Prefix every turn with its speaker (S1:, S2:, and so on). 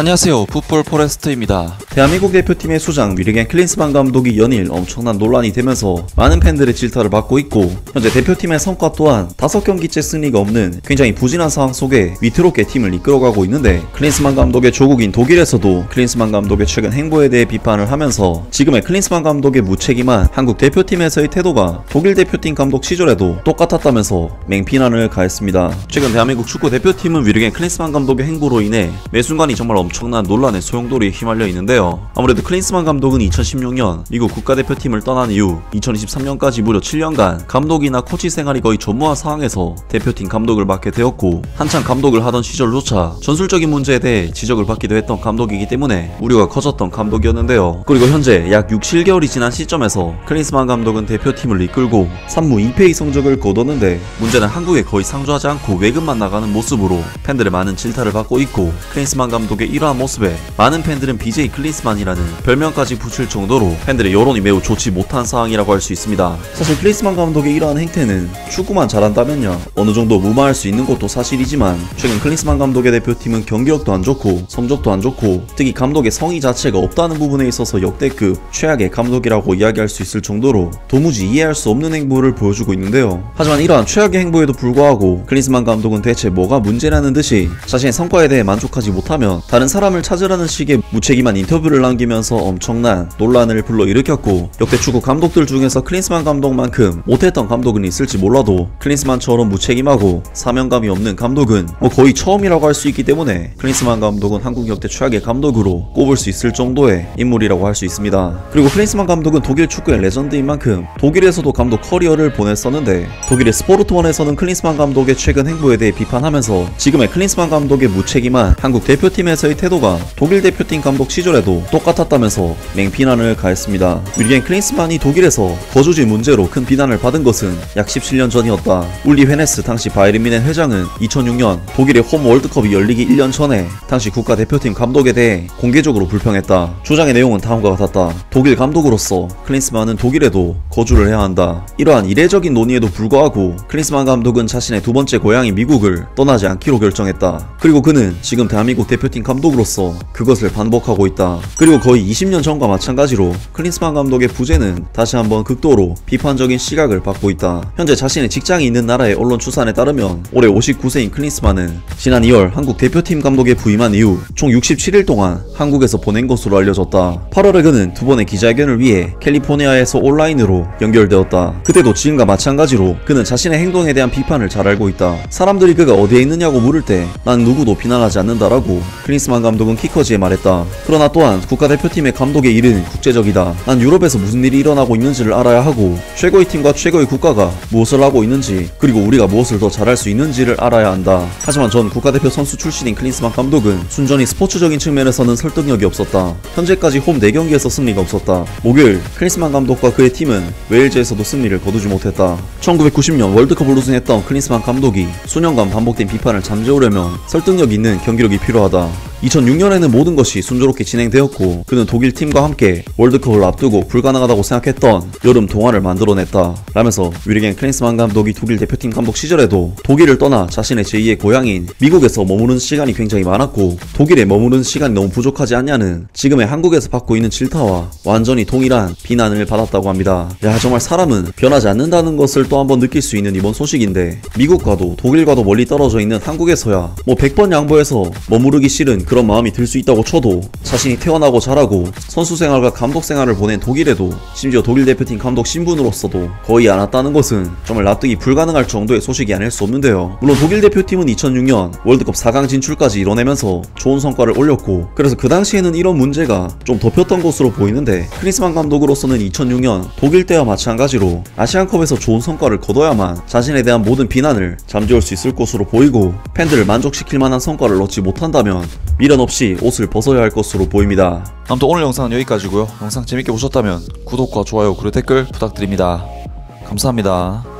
S1: 안녕하세요, 풋볼 포레스트입니다.
S2: 대한민국 대표팀의 수장 윌리겐 클린스만 감독이 연일 엄청난 논란이 되면서 많은 팬들의 질타를 받고 있고, 현재 대표팀의 성과 또한 5경기째 승리가 없는 굉장히 부진한 상황 속에 위태롭게 팀을 이끌어가고 있는데, 클린스만 감독의 조국인 독일에서도 클린스만 감독의 최근 행보에 대해 비판을 하면서 지금의 클린스만 감독의 무책임한 한국 대표팀에서의 태도가 독일 대표팀 감독 시절에도 똑같았다면서 맹비난을 가했습니다. 최근 대한민국 축구 대표팀은 윌리겐 클린스만 감독의 행보로 인해 매 순간이 정말 엄청난 논란의 소용돌이에 휘말려 있는데요. 아무래도 클린스만 감독은 2016년 미국 국가대표팀을 떠난 이후 2023년까지 무려 7년간 감독이나 코치 생활이 거의 전무한 상황에서 대표팀 감독을 맡게 되었고, 한창 감독을 하던 시절조차 전술적인 문제에 대해 지적을 받기도 했던 감독이기 때문에 우려가 커졌던 감독이었는데요. 그리고 현재 약 6~7개월이 지난 시점에서 클린스만 감독은 대표팀을 이끌고 3무 2패의 성적을 거뒀는데, 문제는 한국에 거의 상주하지 않고 외근만 나가는 모습으로 팬들의 많은 질타를 받고 있고, 클린스만 감독의 이러한 모습에 많은 팬들은 BJ 클린스만이라는 별명까지 붙일 정도로 팬들의 여론이 매우 좋지 못한 상황이라고 할 수 있습니다. 사실 클린스만 감독의 이러한 행태는 축구만 잘한다면야 어느정도 무마할 수 있는 것도 사실이지만, 최근 클린스만 감독의 대표팀은 경기력도 안 좋고 성적도 안 좋고 특히 감독의 성의 자체가 없다는 부분에 있어서 역대급 최악의 감독이라고 이야기할 수 있을 정도로 도무지 이해할 수 없는 행보를 보여주고 있는데요. 하지만 이러한 최악의 행보에도 불구하고 클린스만 감독은 대체 뭐가 문제라는 듯이 자신의 성과에 대해 만족하지 못하면 다른 사람을 찾으라는 식의 무책임한 인터뷰를 남기면서 엄청난 논란을 불러일으켰고, 역대 축구 감독들 중에서 클린스만 감독만큼 못했던 감독은 있을지 몰라도 클린스만처럼 무책임하고 사명감이 없는 감독은 거의 처음이라고 할 수 있기 때문에 클린스만 감독은 한국 역대 최악의 감독으로 꼽을 수 있을 정도의 인물이라고 할 수 있습니다. 그리고 클린스만 감독은 독일 축구의 레전드인 만큼 독일에서도 감독 커리어를 보냈었는데, 독일의 스포르트원에서는 클린스만 감독의 최근 행보에 대해 비판하면서 지금의 클린스만 감독의 무책임한 한국 대표팀에서의 태도가 독일 대표팀 감독 시절에도 똑같았다면서 맹비난을 가했습니다. 윌리겐 클린스만이 독일에서 거주지 문제로 큰 비난을 받은 것은 약 17년 전이었다. 울리 헤네스 당시 바이에른 뮌헨 회장은 2006년 독일의 홈 월드컵이 열리기 1년 전에 당시 국가대표팀 감독에 대해 공개적으로 불평했다. 주장의 내용은 다음과 같았다. 독일 감독으로서 클린스만은 독일에도 거주를 해야 한다. 이러한 이례적인 논의에도 불구하고 클린스만 감독은 자신의 두 번째 고향인 미국을 떠나지 않기로 결정했다. 그리고 그는 지금 대한민국 대표팀 감독으로서 그것을 반복하고 있다. 그리고 거의 20년 전과 마찬가지로 클린스만 감독의 부재는 다시 한번 극도로 비판적인 시각을 받고 있다. 현재 자신의 직장이 있는 나라의 언론 추산에 따르면 올해 59세인 클린스만은 지난 2월 한국 대표팀 감독에 부임한 이후 총 67일 동안 한국에서 보낸 것으로 알려졌다. 8월에 그는 두 번의 기자회견을 위해 캘리포니아에서 온라인으로 연결되었다. 그때도 지금과 마찬가지로 그는 자신의 행동에 대한 비판을 잘 알고 있다. 사람들이 그가 어디에 있느냐고 물을 때 난 누구도 비난하지 않는다라고 클린스만 감독은 키커지에 말했다. 그러나 또한 국가대표팀의 감독의 일은 국제적이다. 난 유럽에서 무슨 일이 일어나고 있는지를 알아야 하고, 최고의 팀과 최고의 국가가 무엇을 하고 있는지, 그리고 우리가 무엇을 더 잘할 수 있는지를 알아야 한다. 하지만 전 국가대표 선수 출신인 클린스만 감독은 순전히 스포츠적인 측면에서는 설득력이 없었다. 현재까지 홈 4경기에서 승리가 없었다. 목요일 클린스만 감독과 그의 팀은 웨일즈에서도 승리를 거두지 못했다. 1990년 월드컵을 우승했던 클린스만 감독이 수년간 반복된 비판을 잠재우려면 설득력 있는 경기력이 필요하다. 2006년에는 모든 것이 순조롭게 진행되었고, 그는 독일 팀과 함께 월드컵을 앞두고 불가능하다고 생각했던 여름 동화를 만들어냈다 라면서 윌리겐 클린스만 감독이 독일 대표팀 감독 시절에도 독일을 떠나 자신의 제2의 고향인 미국에서 머무는 시간이 굉장히 많았고, 독일에 머무는 시간이 너무 부족하지 않냐는 지금의 한국에서 받고 있는 질타와 완전히 동일한 비난을 받았다고 합니다. 야, 정말 사람은 변하지 않는다는 것을 또 한번 느낄 수 있는 이번 소식인데, 미국과도 독일과도 멀리 떨어져 있는 한국에서야 100번 양보해서 머무르기 싫은 그런 마음이 들 수 있다고 쳐도, 자신이 태어나고 자라고 선수 생활과 감독 생활을 보낸 독일에도 심지어 독일 대표팀 감독 신분으로서도 거의 안 왔다는 것은 정말 납득이 불가능할 정도의 소식이 아닐 수 없는데요. 물론 독일 대표팀은 2006년 월드컵 4강 진출까지 이뤄내면서 좋은 성과를 올렸고, 그래서 그 당시에는 이런 문제가 좀 덮였던 것으로 보이는데, 클린스만 감독으로서는 2006년 독일 때와 마찬가지로 아시안컵에서 좋은 성과를 거둬야만 자신에 대한 모든 비난을 잠재울 수 있을 것으로 보이고, 팬들을 만족시킬 만한 성과를 얻지 못한다면 미련 없이 옷을 벗어야 할 것으로 보입니다.
S1: 아무튼 오늘 영상은 여기까지고요. 영상 재밌게 보셨다면 구독과 좋아요 그리고 댓글 부탁드립니다. 감사합니다.